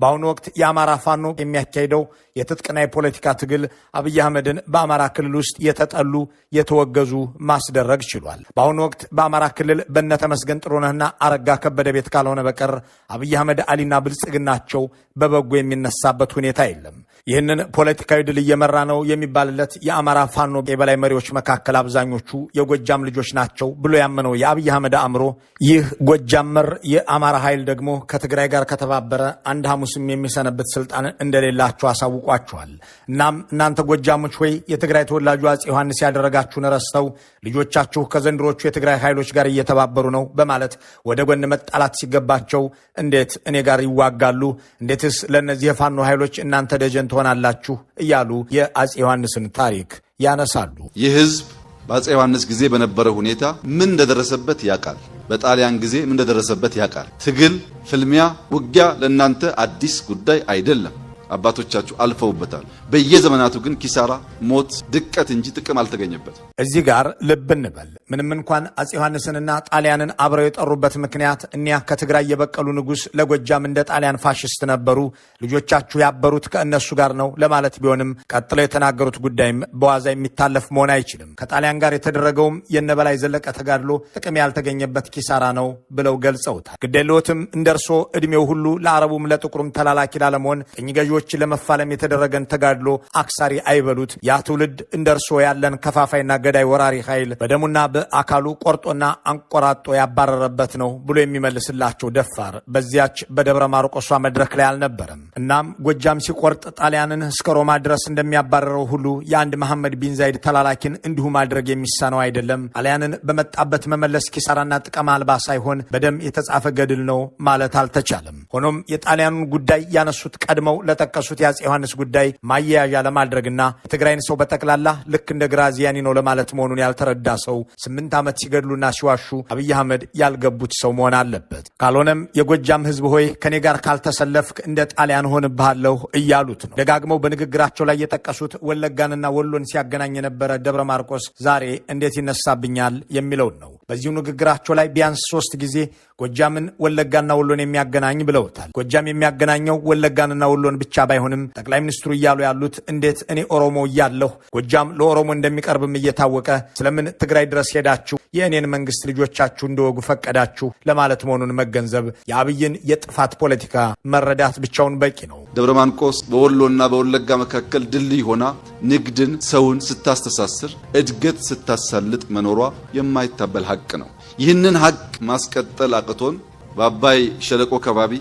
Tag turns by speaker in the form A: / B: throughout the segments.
A: በአሁኑ ወቅት የአማራ ፋኖ የሚያካሂደው የትጥቅና የፖለቲካ ትግል አብይ አህመድን በአማራ ክልል ውስጥ የተጠሉ የተወገዙ ማስደረግ ችሏል። በአሁኑ ወቅት በአማራ ክልል በነተመስገን ጥሩነህና አረጋ ከበደ ቤት ካልሆነ በቀር አብይ አህመድ አሊና ብልጽግናቸው በበጎ የሚነሳበት ሁኔታ የለም። ይህንን ፖለቲካዊ ድል እየመራ ነው የሚባልለት የአማራ ፋኖ የበላይ መሪዎች መካከል አብዛኞቹ የጎጃም ልጆች ናቸው ብሎ ያመነው የአብይ አህመድ አእምሮ ይህ ጎጃም መር የአማራ ኃይል ደግሞ ከትግራይ ጋር ከተባበረ አንድ ሐሙስም የሚሰነብት ስልጣን እንደሌላቸው አሳውቋቸዋል። እናም እናንተ ጎጃሞች ሆይ የትግራይ ተወላጁ አፄ ዮሐንስ ያደረጋችሁን ረስተው ልጆቻችሁ ከዘንድሮቹ የትግራይ ኃይሎች ጋር እየተባበሩ ነው በማለት ወደ ጎን መጣላት ሲገባቸው እንዴት እኔ ጋር ይዋጋሉ? እንዴትስ ለእነዚህ የፋኖ ኃይሎች እናንተ ደጀን ትሆናላችሁ? እያሉ የአፄ ዮሐንስን ታሪክ ያነሳሉ።
B: ይህ ህዝብ በአፄ ዮሐንስ ጊዜ በነበረ ሁኔታ ምን እንደደረሰበት ያውቃል። በጣሊያን ጊዜ ምን እንደደረሰበት ያውቃል። ትግል፣ ፍልሚያ፣ ውጊያ ለእናንተ አዲስ ጉዳይ አይደለም። አባቶቻችሁ አልፈውበታል። በየዘመናቱ ግን ኪሳራ፣ ሞት፣ ድቀት እንጂ ጥቅም አልተገኘበት።
A: እዚህ ጋር ልብ እንበል። ምንም እንኳን አፄ ዮሐንስንና ጣሊያንን አብረው የጠሩበት ምክንያት እኒያ ከትግራይ የበቀሉ ንጉሥ ለጎጃም እንደ ጣሊያን ፋሽስት ነበሩ፣ ልጆቻችሁ ያበሩት ከእነሱ ጋር ነው ለማለት ቢሆንም ቀጥለው የተናገሩት ጉዳይም በዋዛ የሚታለፍ መሆን አይችልም። ከጣሊያን ጋር የተደረገውም የነበላይ ዘለቀ ተጋድሎ ጥቅም ያልተገኘበት ኪሳራ ነው ብለው ገልጸውታል። ግዴለዎትም እንደ እርሶ ዕድሜው ሁሉ ለአረቡም ለጥቁሩም ተላላኪ ላለመሆን ቅኝ ገዢዎች ለመፋለም የተደረገን ተጋድሎ አክሳሪ አይበሉት። ያ ትውልድ እንደ እርሶ ያለን ከፋፋይና ገዳይ ወራሪ ኃይል በደሙና በአካሉ ቆርጦና አንቆራጦ ያባረረበት ነው ብሎ የሚመልስላቸው ደፋር በዚያች በደብረ ማርቆሷ መድረክ ላይ አልነበረም። እናም ጎጃም ሲቆርጥ ጣሊያንን እስከ ሮማ ድረስ እንደሚያባረረው ሁሉ የአንድ መሐመድ ቢን ዛይድ ተላላኪን እንዲሁ ማድረግ የሚሳነው አይደለም። ጣሊያንን በመጣበት መመለስ ኪሳራና ጥቅም አልባ ሳይሆን በደም የተጻፈ ገድል ነው ማለት አልተቻለም። ሆኖም የጣሊያኑን ጉዳይ ያነሱት ቀድመው ለጠቀሱት የአፄ ዮሐንስ ጉዳይ ማያያዣ ለማድረግና የትግራይን ሰው በጠቅላላ ልክ እንደ ግራዚያኒ ነው ለማለት መሆኑን ያልተረዳ ሰው 8 ዓመት ሲገድሉና ሲዋሹ አብይ አህመድ ያልገቡት ሰው መሆን አለበት። ካልሆነም የጎጃም ህዝብ ሆይ ከኔ ጋር ካልተሰለፍክ እንደ ጣሊያን ሆንብሃለሁ እያሉት ነው። ደጋግመው በንግግራቸው ላይ የጠቀሱት ወለጋንና ወሎን ሲያገናኝ የነበረ ደብረ ማርቆስ ዛሬ እንዴት ይነሳብኛል የሚለውን ነው። በዚሁ ንግግራቸው ላይ ቢያንስ 3 ጊዜ ጎጃምን ወለጋና ወሎን የሚያገናኝ ብለውታል። ጎጃም የሚያገናኘው ወለጋንና ወሎን ብቻ ባይሆንም ጠቅላይ ሚኒስትሩ እያሉ ያሉት እንዴት እኔ ኦሮሞ እያለሁ ጎጃም ለኦሮሞ እንደሚቀርብም እየታወቀ ስለምን ትግራይ ድረስ ሄዳችሁ የእኔን መንግስት ልጆቻችሁ እንደወጉ ፈቀዳችሁ ለማለት መሆኑን መገንዘብ የአብይን የጥፋት ፖለቲካ መረዳት ብቻውን በቂ ነው።
B: ደብረ ማርቆስ በወሎና በወለጋ መካከል ድልድይ ሆና ንግድን፣ ሰውን ስታስተሳስር፣ እድገት ስታሳልጥ መኖሯ የማይታበል ሀቅ ነው። ይህንን ሀቅ ማስቀጠል አቅቶን በአባይ ሸለቆ አካባቢ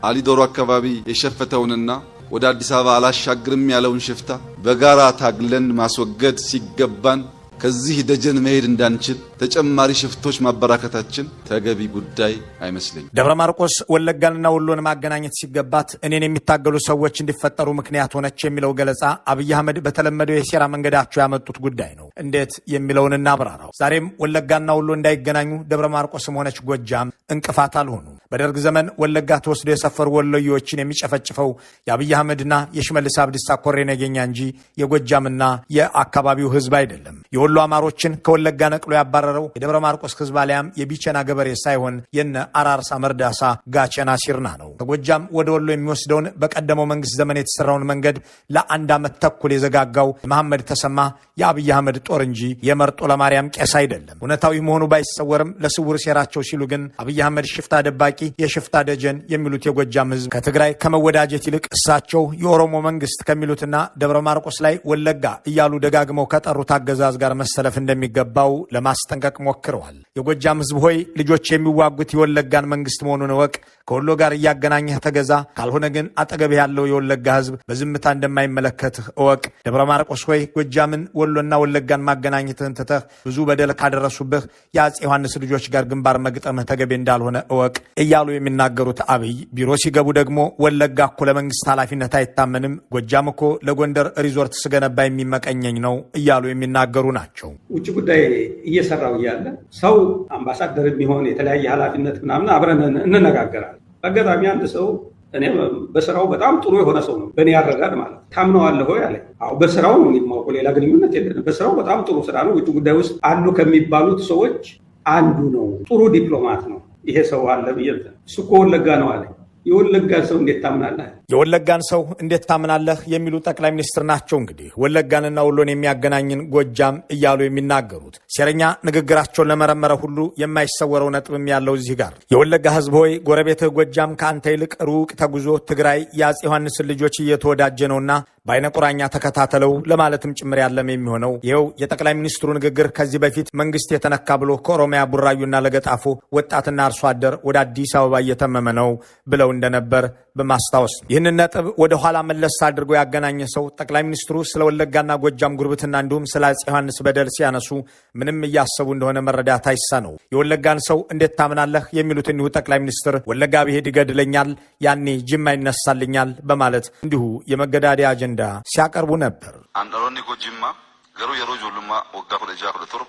B: አሊዶሮ አካባቢ የሸፈተውንና ወደ አዲስ አበባ አላሻግርም ያለውን ሽፍታ በጋራ ታግለን ማስወገድ ሲገባን ከዚህ ደጀን መሄድ እንዳንችል ተጨማሪ ሽፍቶች ማበራከታችን ተገቢ ጉዳይ አይመስለኝም።
A: ደብረ ማርቆስ ወለጋንና ወሎን ማገናኘት ሲገባት እኔን የሚታገሉ ሰዎች እንዲፈጠሩ ምክንያት ሆነች የሚለው ገለጻ አብይ አህመድ በተለመደው የሴራ መንገዳቸው ያመጡት ጉዳይ ነው። እንዴት የሚለውን እናብራራው። ዛሬም ወለጋና ወሎ እንዳይገናኙ ደብረ ማርቆስም ሆነች ጎጃም እንቅፋት አልሆኑም። በደርግ ዘመን ወለጋ ተወስዶ የሰፈሩ ወሎዮችን የሚጨፈጭፈው የአብይ አህመድና የሽመልስ አብዲሳ ኮሬ ነገኛ እንጂ የጎጃምና የአካባቢው ህዝብ አይደለም። የወሎ አማሮችን ከወለጋ ነቅሎ ያባረረው የደብረ ማርቆስ ህዝብ አሊያም የቢቸና ገበሬ ሳይሆን የነ አራርሳ መርዳሳ ጋቸና ሲርና ነው። ከጎጃም ወደ ወሎ የሚወስደውን በቀደመው መንግስት ዘመን የተሰራውን መንገድ ለ1 ዓመት ተኩል የዘጋጋው መሐመድ ተሰማ የአብይ አህመድ ጦር እንጂ የመርጦ ለማርያም ቄስ አይደለም። እውነታዊ መሆኑ ባይሰወርም ለስውር ሴራቸው ሲሉ ግን አብይ አህመድ ሽፍታ ደባቂ፣ የሽፍታ ደጀን የሚሉት የጎጃም ህዝብ ከትግራይ ከመወዳጀት ይልቅ እሳቸው የኦሮሞ መንግስት ከሚሉትና ደብረ ማርቆስ ላይ ወለጋ እያሉ ደጋግመው ከጠሩት አገዛዝ ጋር መሰለፍ እንደሚገባው ለማስጠንቀቅ ሞክረዋል። የጎጃም ህዝብ ሆይ ልጆች የሚዋጉት የወለጋን መንግስት መሆኑን እወቅ። ከወሎ ጋር እያገናኘህ ተገዛ። ካልሆነ ግን አጠገብህ ያለው የወለጋ ህዝብ በዝምታ እንደማይመለከትህ እወቅ። ደብረ ማርቆስ ሆይ ጎጃምን፣ ወሎና ወለጋን ማገናኘትህን ትተህ ብዙ በደል ካደረሱብህ የአፄ ዮሐንስ ልጆች ጋር ግንባር መግጠምህ ተገቢ እንዳልሆነ እወቅ እያሉ የሚናገሩት አብይ ቢሮ ሲገቡ ደግሞ ወለጋ እኮ ለመንግስት ኃላፊነት አይታመንም፣ ጎጃም እኮ ለጎንደር ሪዞርት ስገነባ የሚመቀኘኝ ነው እያሉ የሚናገሩ ናቸው።
C: ውጭ ጉዳይ እየሰራው እያለ ሰው አምባሳደር የሚሆን የተለያየ ኃላፊነት ምናምን አብረን እንነጋገራለን። አጋጣሚ አንድ ሰው እኔ በስራው በጣም ጥሩ የሆነ ሰው ነው፣ በእኔ ያረጋድ ማለት ታምነዋለህ ወይ አለ። አዎ በስራው ነው የማውቀው፣ ሌላ ግንኙነት የለንም። በስራው በጣም ጥሩ ስራ ነው። ውጭ ጉዳይ ውስጥ አሉ ከሚባሉት ሰዎች አንዱ ነው። ጥሩ ዲፕሎማት ነው ይሄ ሰው አለ ብዬ እሱ እኮ ወለጋ ነው አለ። የወለጋን ሰው እንዴት ታምናለህ?
A: የወለጋን ሰው እንዴት ታምናለህ የሚሉ ጠቅላይ ሚኒስትር ናቸው እንግዲህ ወለጋንና ወሎን የሚያገናኝን ጎጃም እያሉ የሚናገሩት። ሴረኛ ንግግራቸውን ለመረመረ ሁሉ የማይሰወረው ነጥብም ያለው እዚህ ጋር የወለጋ ህዝብ ሆይ ጎረቤትህ ጎጃም ከአንተ ይልቅ ሩቅ ተጉዞ ትግራይ የአፄ ዮሐንስን ልጆች እየተወዳጀ ነውና በአይነ ቁራኛ ተከታተለው ለማለትም ጭምር ያለም የሚሆነው ይኸው የጠቅላይ ሚኒስትሩ ንግግር ከዚህ በፊት መንግስት የተነካ ብሎ ከኦሮሚያ ቡራዩና ለገጣፎ ወጣትና አርሶ አደር ወደ አዲስ አበባ እየተመመ ነው ብለው እንደነበር በማስታወስ ይህንን ነጥብ ወደ ኋላ መለስ አድርጎ ያገናኘ ሰው ጠቅላይ ሚኒስትሩ ስለ ወለጋና ጎጃም ጉርብትና እንዲሁም ስለ አፄ ዮሐንስ በደል ሲያነሱ ምንም እያሰቡ እንደሆነ መረዳት አይሳነው። የወለጋን ሰው እንዴት ታምናለህ የሚሉት እኒሁ ጠቅላይ ሚኒስትር ወለጋ ብሄድ ይገድለኛል፣ ያኔ ጅማ ይነሳልኛል በማለት እንዲሁ የመገዳደያ አጀንዳ ሲያቀርቡ ነበር።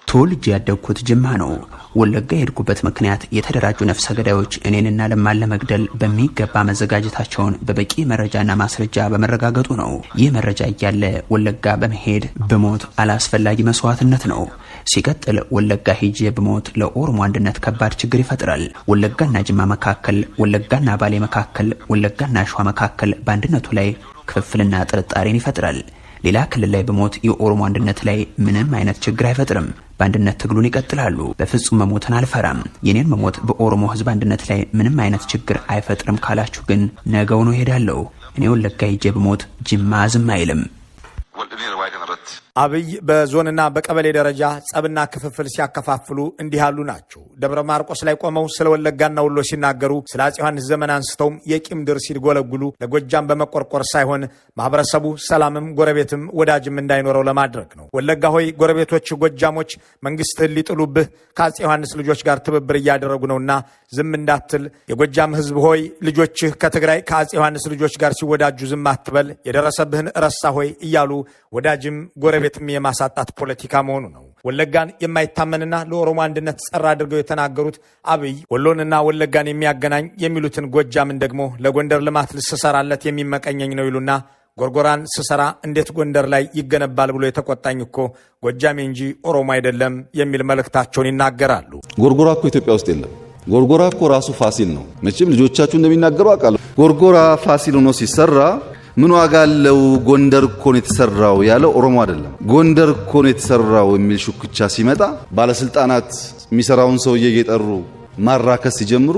D: ተወልጄ ያደግኩት ጅማ ነው። ወለጋ የሄድኩበት ምክንያት የተደራጁ ነፍሰ ገዳዮች እኔንና ለማን ለመግደል በሚገባ መዘጋጀታቸውን በበቂ መረጃና ማስረጃ በመረጋገጡ ነው። ይህ መረጃ እያለ ወለጋ በመሄድ በሞት አላስፈላጊ መስዋዕትነት ነው። ሲቀጥል ወለጋ ሄጄ በሞት ለኦሮሞ አንድነት ከባድ ችግር ይፈጥራል። ወለጋና ጅማ መካከል፣ ወለጋና ባሌ መካከል፣ ወለጋና ሸዋ መካከል በአንድነቱ ላይ ክፍፍልና ጥርጣሬን ይፈጥራል። ሌላ ክልል ላይ በሞት የኦሮሞ አንድነት ላይ ምንም አይነት ችግር አይፈጥርም። በአንድነት ትግሉን ይቀጥላሉ። በፍጹም መሞትን አልፈራም። የኔን መሞት በኦሮሞ ህዝብ አንድነት ላይ ምንም አይነት ችግር አይፈጥርም ካላችሁ ግን ነገውኑ ሄዳለሁ። እኔ ወለጋ ሄጄ በሞት ጅማ ዝም አይልም።
A: አብይ በዞንና በቀበሌ ደረጃ ጸብና ክፍፍል ሲያከፋፍሉ እንዲህ ያሉ ናቸው። ደብረ ማርቆስ ላይ ቆመው ስለ ወለጋና ወሎ ሲናገሩ ስለ አፄ ዮሐንስ ዘመን አንስተውም የቂም ድር ሲጎለጉሉ ለጎጃም በመቆርቆር ሳይሆን ማህበረሰቡ ሰላምም ጎረቤትም ወዳጅም እንዳይኖረው ለማድረግ ነው። ወለጋ ሆይ ጎረቤቶች ጎጃሞች መንግስትህን ሊጥሉብህ ከአፄ ዮሐንስ ልጆች ጋር ትብብር እያደረጉ ነውና ዝም እንዳትል። የጎጃም ህዝብ ሆይ ልጆችህ ከትግራይ ከአፄ ዮሐንስ ልጆች ጋር ሲወዳጁ ዝም አትበል። የደረሰብህን ረሳ ሆይ እያሉ ወዳጅም ጎረቤትም የማሳጣት ፖለቲካ መሆኑ ነው። ወለጋን የማይታመንና ለኦሮሞ አንድነት ጸር አድርገው የተናገሩት አብይ ወሎንና ወለጋን የሚያገናኝ የሚሉትን ጎጃምን ደግሞ ለጎንደር ልማት ልስሰራለት የሚመቀኘኝ ነው ይሉና ጎርጎራን ስሰራ እንዴት ጎንደር ላይ ይገነባል ብሎ የተቆጣኝ እኮ ጎጃሜ እንጂ ኦሮሞ አይደለም የሚል መልእክታቸውን ይናገራሉ።
B: ጎርጎራ እኮ ኢትዮጵያ ውስጥ የለም። ጎርጎራ እኮ ራሱ ፋሲል ነው። መቼም ልጆቻችሁ እንደሚናገሩ አውቃለሁ። ጎርጎራ ፋሲል ሆኖ ሲሰራ ምን ዋጋ አለው? ጎንደር እኮ ነው የተሰራው ያለው ኦሮሞ አይደለም። ጎንደር እኮ ነው የተሰራው የሚል ሹክቻ ሲመጣ ባለስልጣናት የሚሰራውን ሰውዬ እየጠሩ ማራከስ ሲጀምሩ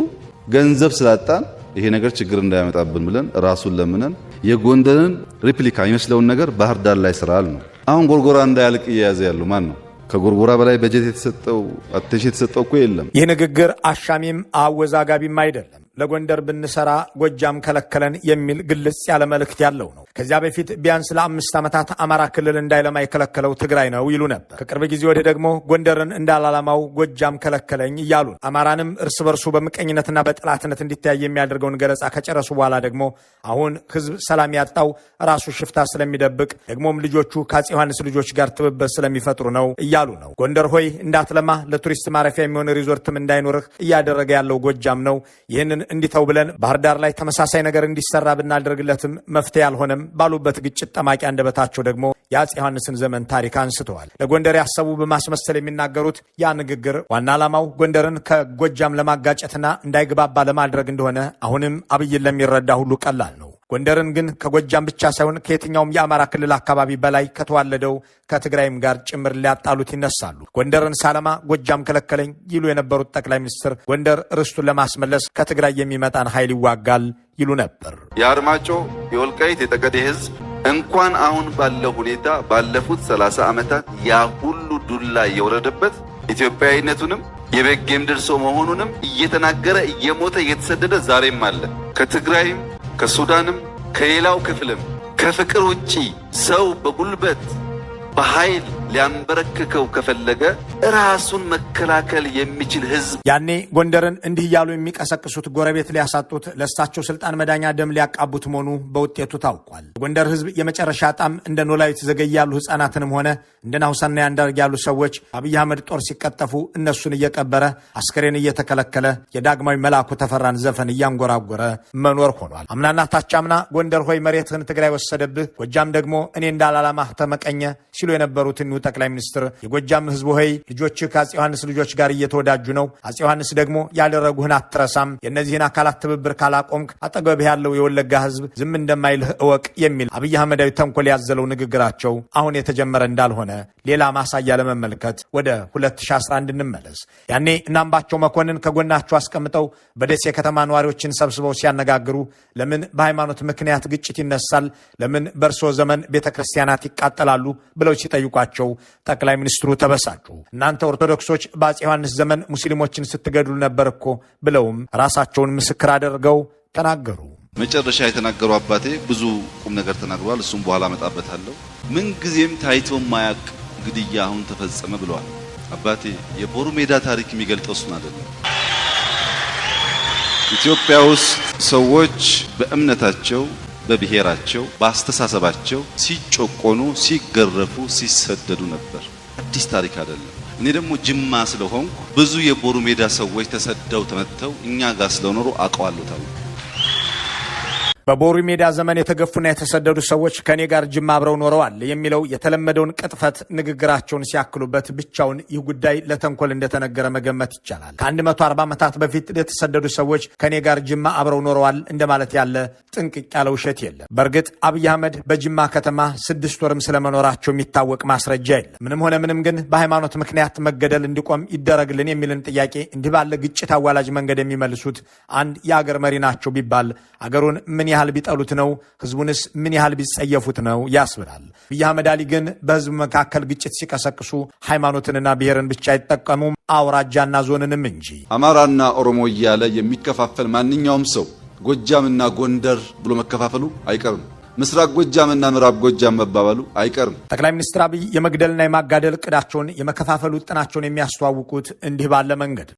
B: ገንዘብ ስላጣን ይሄ ነገር ችግር እንዳያመጣብን ብለን ራሱን ለምነን የጎንደርን ሪፕሊካ የሚመስለውን ነገር ባህር ዳር ላይ ስራል ነው። አሁን ጎርጎራ እንዳያልቅ እየያዘ ያለው ማን ነው? ከጎርጎራ በላይ በጀት የተሰጠው አቴንሽን የተሰጠው እኮ የለም።
A: ይህ ንግግር አሻሚም አወዛጋቢም አይደለም። ለጎንደር ብንሰራ ጎጃም ከለከለን የሚል ግልጽ ያለ መልእክት ያለው ነው። ከዚያ በፊት ቢያንስ ለ5 ዓመታት አማራ ክልል እንዳይለማ የከለከለው ትግራይ ነው ይሉ ነበር። ከቅርብ ጊዜ ወዲህ ደግሞ ጎንደርን እንዳላላማው ጎጃም ከለከለኝ እያሉ አማራንም እርስ በርሱ በምቀኝነትና በጥላትነት እንዲተያይ የሚያደርገውን ገለጻ ከጨረሱ በኋላ ደግሞ አሁን ህዝብ ሰላም ያጣው ራሱ ሽፍታ ስለሚደብቅ ደግሞም ልጆቹ ከአፄ ዮሐንስ ልጆች ጋር ትብብር ስለሚፈጥሩ ነው እያሉ ነው። ጎንደር ሆይ እንዳትለማ ለቱሪስት ማረፊያ የሚሆን ሪዞርትም እንዳይኖርህ እያደረገ ያለው ጎጃም ነው። ይህንን እንዲተው ብለን ባህር ዳር ላይ ተመሳሳይ ነገር እንዲሰራ ብናደርግለትም መፍትሄ አልሆነም ባሉበት ግጭት ጠማቂ አንደበታቸው ደግሞ የአፄ ዮሐንስን ዘመን ታሪክ አንስተዋል። ለጎንደር ያሰቡ በማስመሰል የሚናገሩት ያ ንግግር ዋና ዓላማው ጎንደርን ከጎጃም ለማጋጨትና እንዳይግባባ ለማድረግ እንደሆነ አሁንም አብይን ለሚረዳ ሁሉ ቀላል ነው። ጎንደርን ግን ከጎጃም ብቻ ሳይሆን ከየትኛውም የአማራ ክልል አካባቢ በላይ ከተዋለደው ከትግራይም ጋር ጭምር ሊያጣሉት ይነሳሉ። ጎንደርን ሳለማ ጎጃም ከለከለኝ ይሉ የነበሩት ጠቅላይ ሚኒስትር ጎንደር ርስቱን ለማስመለስ ከትግራይ የሚመጣን ኃይል ይዋጋል ይሉ ነበር።
B: የአርማጮ የወልቃይት የጠገዴ ህዝብ እንኳን አሁን ባለው ሁኔታ ባለፉት 30 ዓመታት ያ ሁሉ ዱላ እየወረደበት ኢትዮጵያዊነቱንም የበጌ ምድር ሰው መሆኑንም እየተናገረ እየሞተ እየተሰደደ ዛሬም አለ። ከትግራይም ከሱዳንም ከሌላው ክፍልም ከፍቅር ውጪ ሰው በጉልበት በኃይል ሊያንበረክከው ከፈለገ ራሱን መከላከል የሚችል ህዝብ
A: ያኔ ጎንደርን እንዲህ እያሉ የሚቀሰቅሱት ጎረቤት ሊያሳጡት ለእሳቸው ስልጣን መዳኛ ደም ሊያቃቡት መሆኑ በውጤቱ ታውቋል። ጎንደር ህዝብ የመጨረሻ ጣም እንደ ኖላዊት ዘገይ ያሉ ህፃናትንም ሆነ እንደ ናሁሰና ያንዳርግ ያሉ ሰዎች አብይ አህመድ ጦር ሲቀጠፉ እነሱን እየቀበረ አስከሬን እየተከለከለ የዳግማዊ መላኩ ተፈራን ዘፈን እያንጎራጎረ መኖር ሆኗል። አምናና ታቻምና ጎንደር ሆይ መሬትህን ትግራይ ወሰደብህ፣ ጎጃም ደግሞ እኔ እንዳላላማህ ተመቀኘ ሲሉ የነበሩትን ጠቅላይ ሚኒስትር የጎጃም ህዝብ ሆይ ልጆችህ ከአፄ ዮሐንስ ልጆች ጋር እየተወዳጁ ነው። አፄ ዮሐንስ ደግሞ ያደረጉህን አትረሳም። የእነዚህን አካላት ትብብር ካላቆምክ አጠገብህ ያለው የወለጋ ህዝብ ዝም እንደማይልህ እወቅ የሚል አብይ አህመዳዊ ተንኮል ያዘለው ንግግራቸው አሁን የተጀመረ እንዳልሆነ ሌላ ማሳያ ለመመልከት ወደ 2011 እንመለስ። ያኔ እናምባቸው መኮንን ከጎናቸው አስቀምጠው በደሴ ከተማ ነዋሪዎችን ሰብስበው ሲያነጋግሩ ለምን በሃይማኖት ምክንያት ግጭት ይነሳል? ለምን በእርሶ ዘመን ቤተ ክርስቲያናት ይቃጠላሉ? ብለው ሲጠይቋቸው ጠቅላይ ሚኒስትሩ ተበሳጩ። እናንተ ኦርቶዶክሶች በአፄ ዮሐንስ ዘመን ሙስሊሞችን ስትገድሉ ነበር እኮ ብለውም ራሳቸውን ምስክር አድርገው ተናገሩ።
B: መጨረሻ የተናገሩ አባቴ ብዙ ቁም ነገር ተናግሯል። እሱም በኋላ አመጣበታለሁ። ምንጊዜም ታይቶ ማያቅ ግድያ አሁን ተፈጸመ ብለዋል። አባቴ የቦሩ ሜዳ ታሪክ የሚገልጠው እሱን አይደለም። ኢትዮጵያ ውስጥ ሰዎች በእምነታቸው፣ በብሔራቸው፣ በአስተሳሰባቸው ሲጮቆኑ፣ ሲገረፉ፣ ሲሰደዱ ነበር። አዲስ ታሪክ አይደለም። እኔ ደግሞ ጅማ ስለሆንኩ ብዙ የቦሩ ሜዳ ሰዎች ተሰደው ተመተው እኛ ጋር ስለኖሩ አውቀዋለሁ። ታውቁ
A: በቦሩ ሜዳ ዘመን የተገፉና የተሰደዱ ሰዎች ከኔ ጋር ጅማ አብረው ኖረዋል የሚለው የተለመደውን ቅጥፈት ንግግራቸውን ሲያክሉበት ብቻውን ይህ ጉዳይ ለተንኮል እንደተነገረ መገመት ይቻላል። ከ140 ዓመታት በፊት የተሰደዱ ሰዎች ከኔ ጋር ጅማ አብረው ኖረዋል እንደማለት ያለ ጥንቅቅ ያለ ውሸት የለም። በእርግጥ አብይ አህመድ በጅማ ከተማ 6 ወርም ስለመኖራቸው የሚታወቅ ማስረጃ የለም። ምንም ሆነ ምንም ግን በሃይማኖት ምክንያት መገደል እንዲቆም ይደረግልን የሚልን ጥያቄ እንዲህ ባለ ግጭት አዋላጅ መንገድ የሚመልሱት አንድ የአገር መሪ ናቸው ቢባል አገሩን ምን ያህል ቢጠሉት ነው? ህዝቡንስ ምን ያህል ቢጸየፉት ነው ያስብላል። አብይ አህመድ አሊ ግን በህዝብ መካከል ግጭት ሲቀሰቅሱ ሃይማኖትንና ብሔርን ብቻ አይጠቀሙም፣ አውራጃና ዞንንም እንጂ።
B: አማራና ኦሮሞ እያለ የሚከፋፈል ማንኛውም ሰው ጎጃምና ጎንደር ብሎ መከፋፈሉ አይቀርም። ምስራቅ ጎጃምና ምዕራብ ጎጃም መባባሉ አይቀርም።
A: ጠቅላይ ሚኒስትር አብይ የመግደልና የማጋደል እቅዳቸውን የመከፋፈል ውጥናቸውን የሚያስተዋውቁት እንዲህ ባለ መንገድ